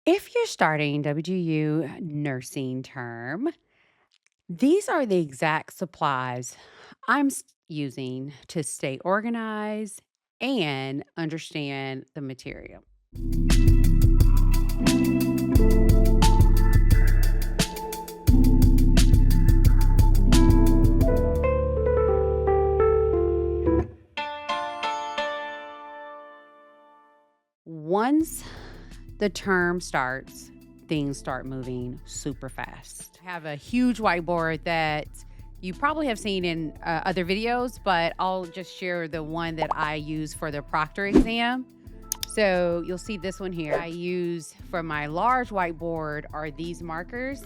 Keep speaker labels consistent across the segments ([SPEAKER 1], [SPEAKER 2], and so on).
[SPEAKER 1] If you're starting WGU nursing term, these are the exact supplies using to stay organized and understand the material. Once the term starts, things start moving super fast. I have a huge whiteboard that you probably have seen in other videos, but I'll just share the one that I use for the proctor exam. So you'll see this one here. I use for my large whiteboard are these markers.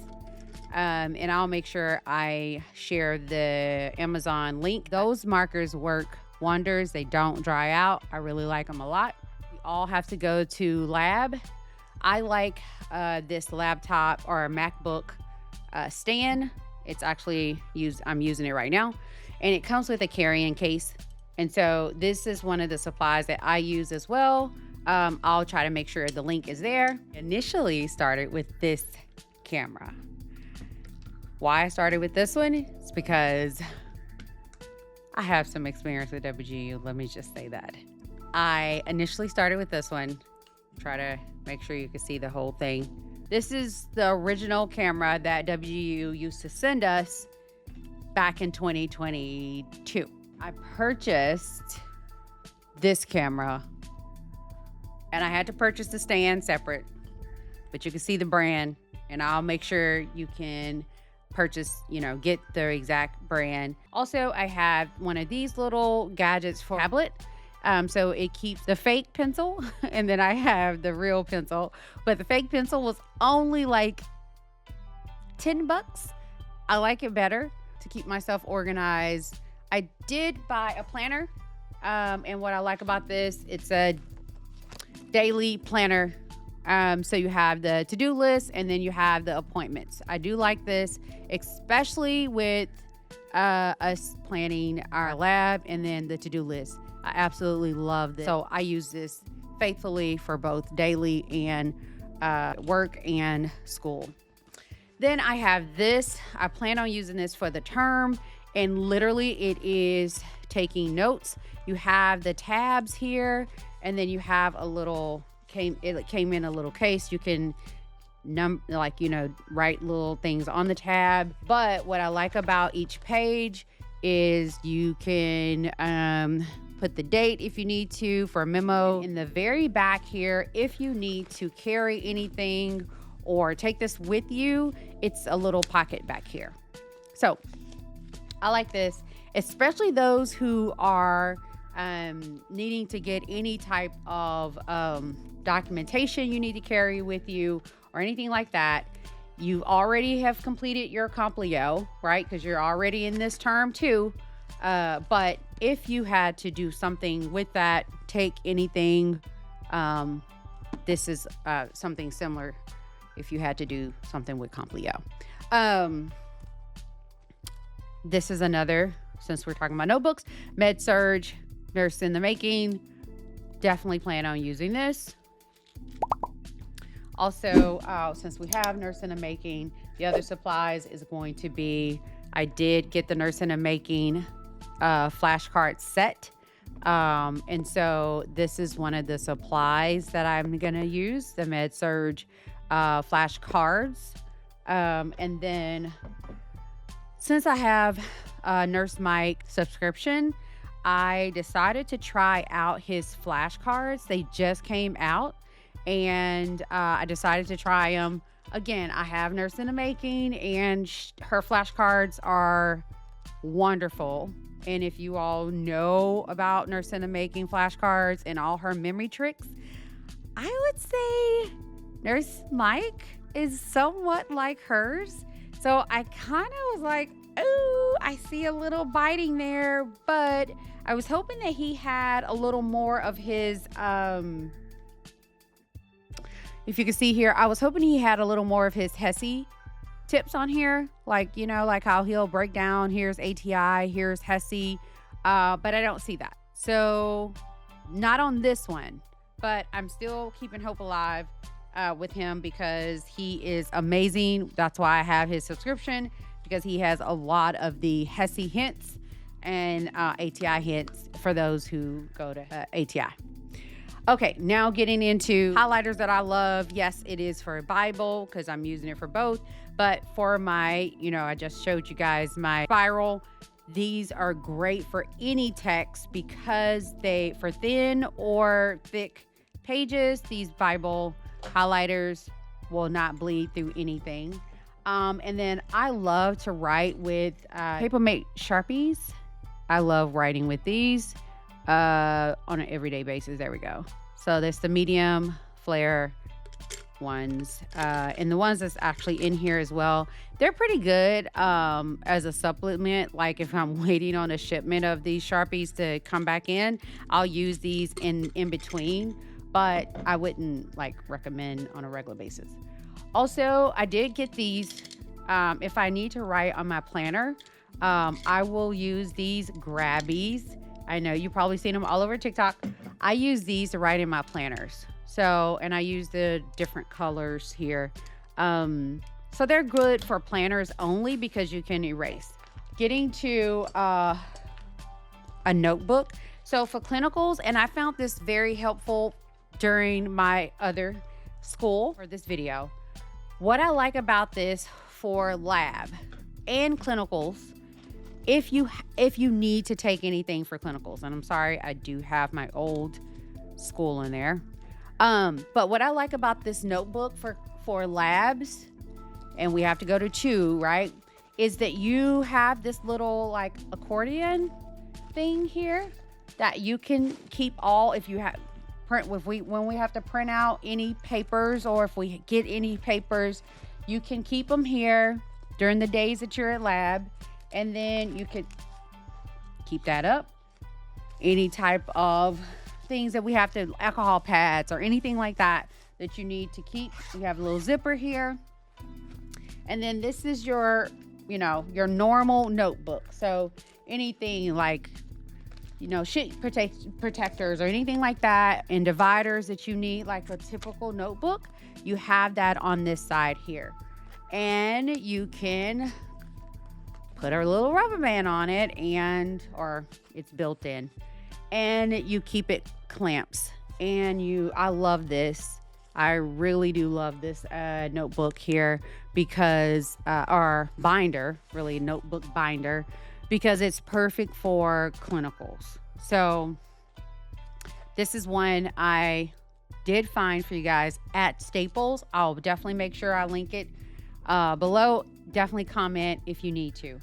[SPEAKER 1] And I'll make sure I share the Amazon link. Those markers work wonders. They don't dry out. I really like them a lot. We all have to go to lab. I like this laptop or a MacBook stand. It's actually I'm using it right now. And it comes with a carrying case. And so this is one of the supplies that I use as well. I'll try to make sure the link is there. Initially started with this camera. Why I started with this one is because I have some experience with WGU. Let me just say that. I initially started with this one. Try to make sure you can see the whole thing. This is the original camera that WGU used to send us back in 2022. I purchased this camera and I had to purchase the stand separate, but you can see the brand and I'll make sure you can purchase, get the exact brand. Also, I have one of these little gadgets for tablet. So it keeps the fake pencil and then I have the real pencil, but the fake pencil was only like $10. I like it better to keep myself organized. I did buy a planner. And what I like about this, it's a daily planner. So you have the to-do list and then you have the appointments. I do like this, especially with us planning our lab and then the to-do list. I absolutely love this. So I use this faithfully for both daily and work and school. Then I have this. I plan on using this for the term, and literally it is taking notes. You have the tabs here, and then you have a little it came in a little case. You can write little things on the tab. But what I like about each page is you can put the date if you need to for a memo. In the very back here, if you need to carry anything or take this with you, it's a little pocket back here. So I like this, especially those who are needing to get any type of documentation you need to carry with you or anything like that. You already have completed your Complio, right? Because you're already in this term too. But if you had to do something with that, take anything, this is something similar if you had to do something with Complio. This is another, since we're talking about notebooks, Med-Surg, Nurse in the Making. Definitely plan on using this. Also, since we have Nurse in the Making, the other supplies is going to be, I did get the Nurse in the Making flashcard set. And so this is one of the supplies that I'm going to use, the Med-Surg flashcards. And then since I have a Nurse Mike subscription, I decided to try out his flashcards. They just came out and I decided to try them. Again, I have Nurse in the Making and her flashcards are wonderful. And if you all know about Nurse in the Making flashcards and all her memory tricks, I would say Nurse Mike is somewhat like hers. So I kind of was like, oh, I see a little biting there, but I was hoping that he had a little more of his, if you can see here, I was hoping he had a little more of his HESI tips on here, like how he'll break down, here's ATI, here's HESI, but I don't see that. So not on this one, but I'm still keeping hope alive. with him because he is amazing. That's why I have his subscription, because he has a lot of the HESI hints and ATI hints for those who go to ATI. Okay, now getting into highlighters that I love. Yes, it is for Bible because I'm using it for both. But for my, I just showed you guys my spiral. These are great for any text because for thin or thick pages, these Bible highlighters will not bleed through anything. And then I love to write with Papermate Sharpies. I love writing with these on an everyday basis. There we go. So there's the medium flare ones and the ones that's actually in here as well. They're pretty good as a supplement. Like if I'm waiting on a shipment of these Sharpies to come back in, I'll use these in between, but I wouldn't recommend on a regular basis. Also, I did get these if I need to write on my planner. I will use these grabbies. I know you probably seen them all over TikTok. I use these to write in my planners. So, and I use the different colors here. So they're good for planners only because you can erase. Getting to a notebook. So for clinicals, and I found this very helpful during my other school for this video. What I like about this for lab and clinicals, if you need to take anything for clinicals, and I'm sorry, I do have my old school in there. But what I like about this notebook for labs, and we have to go to 2, right, is that you have this little accordion thing here that you can keep all, if you have when we have to print out any papers, or if we get any papers, you can keep them here during the days that you're at lab, and then you could keep that up. Any type of things that we have to, alcohol pads or anything like that you need to keep. You have a little zipper here. And then this is your, your normal notebook. So anything like, sheet protectors or anything like that, and dividers that you need, like a typical notebook, you have that on this side here. And you can put a little rubber band on it, or it's built in, and you keep it clamps. And I love this. I really do love this notebook here because our binder, really notebook binder, because it's perfect for clinicals. So this is one I did find for you guys at Staples. I'll definitely make sure I link it below. Definitely comment if you need to.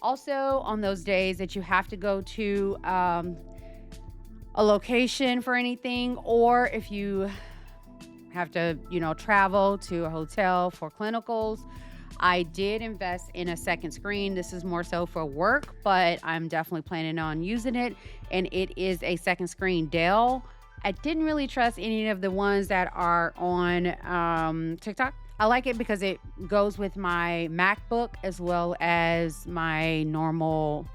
[SPEAKER 1] Also, on those days that you have to go to a location for anything, or if you have to, travel to a hotel for clinicals, I did invest in a second screen. This is more so for work, but I'm definitely planning on using it. And it is a second screen Dell. I didn't really trust any of the ones that are on TikTok. I like it because it goes with my MacBook as well as my normal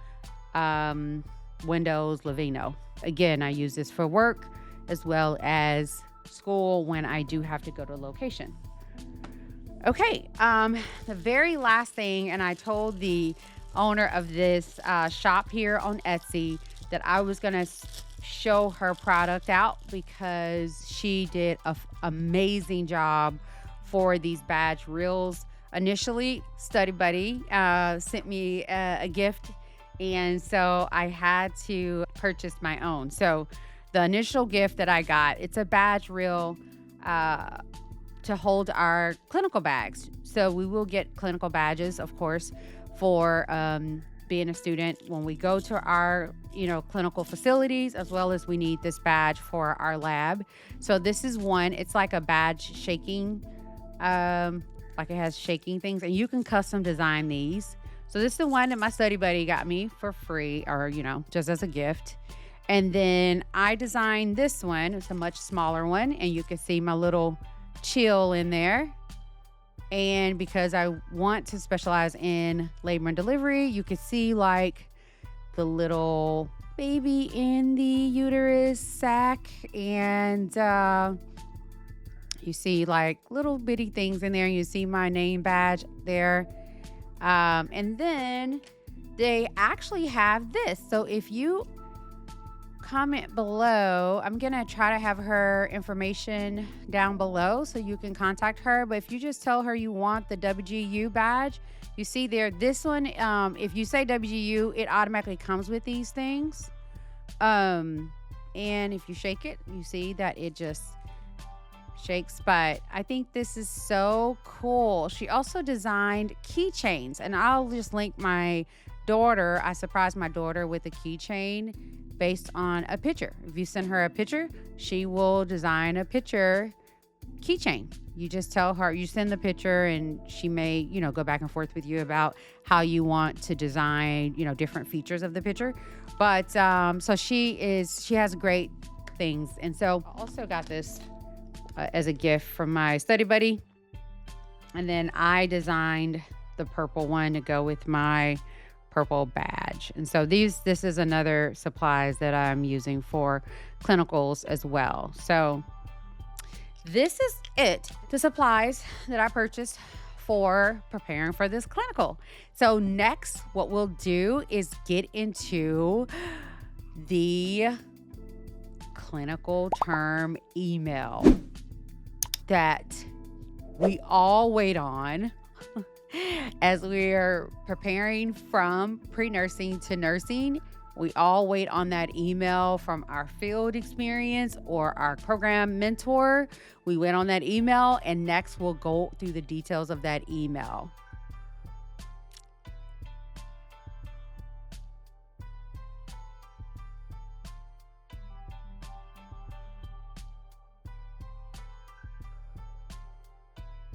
[SPEAKER 1] Windows Livino. Again, I use this for work as well as school when I do have to go to a location. Okay, the very last thing, and I told the owner of this shop here on Etsy that I was gonna show her product out because she did an amazing job for these badge reels. Initially, Study Buddy sent me a gift, and so I had to purchase my own. So the initial gift that I got, it's a badge reel to hold our clinical bags. So we will get clinical badges, of course, for being a student when we go to our clinical facilities, as well as we need this badge for our lab. So this is one. It's like a badge shaking, like it has shaking things, and you can custom design these. So this is the one that my study buddy got me for free, or just as a gift. And then I designed this one. It's a much smaller one, and you can see my little chill in there. And because I want to specialize in labor and delivery, you can see like the little baby in the uterus sac, and You see like little bitty things in there. You see my name badge there. And then they actually have this. So if you comment below, I'm going to try to have her information down below so you can contact her. But if you just tell her you want the WGU badge, you see there, this one, if you say WGU, it automatically comes with these things. And if you shake it, you see that it just shakes. But I think this is so cool. She also designed keychains, and I'll just link my daughter. I surprised my daughter with a keychain based on a picture. If you send her a picture, she will design a picture keychain. You just tell her, you send the picture, and she may, go back and forth with you about how you want to design, different features of the picture. But so she has great things. And so I also got this as a gift from my study buddy. And then I designed the purple one to go with my purple badge. And so this is another supplies that I'm using for clinicals as well. So this is it, the supplies that I purchased for preparing for this clinical. So next, what we'll do is get into the clinical term email that we all wait on as we're preparing from pre-nursing to nursing. We all wait on that email from our field experience or our program mentor. We wait on that email, and next we'll go through the details of that email.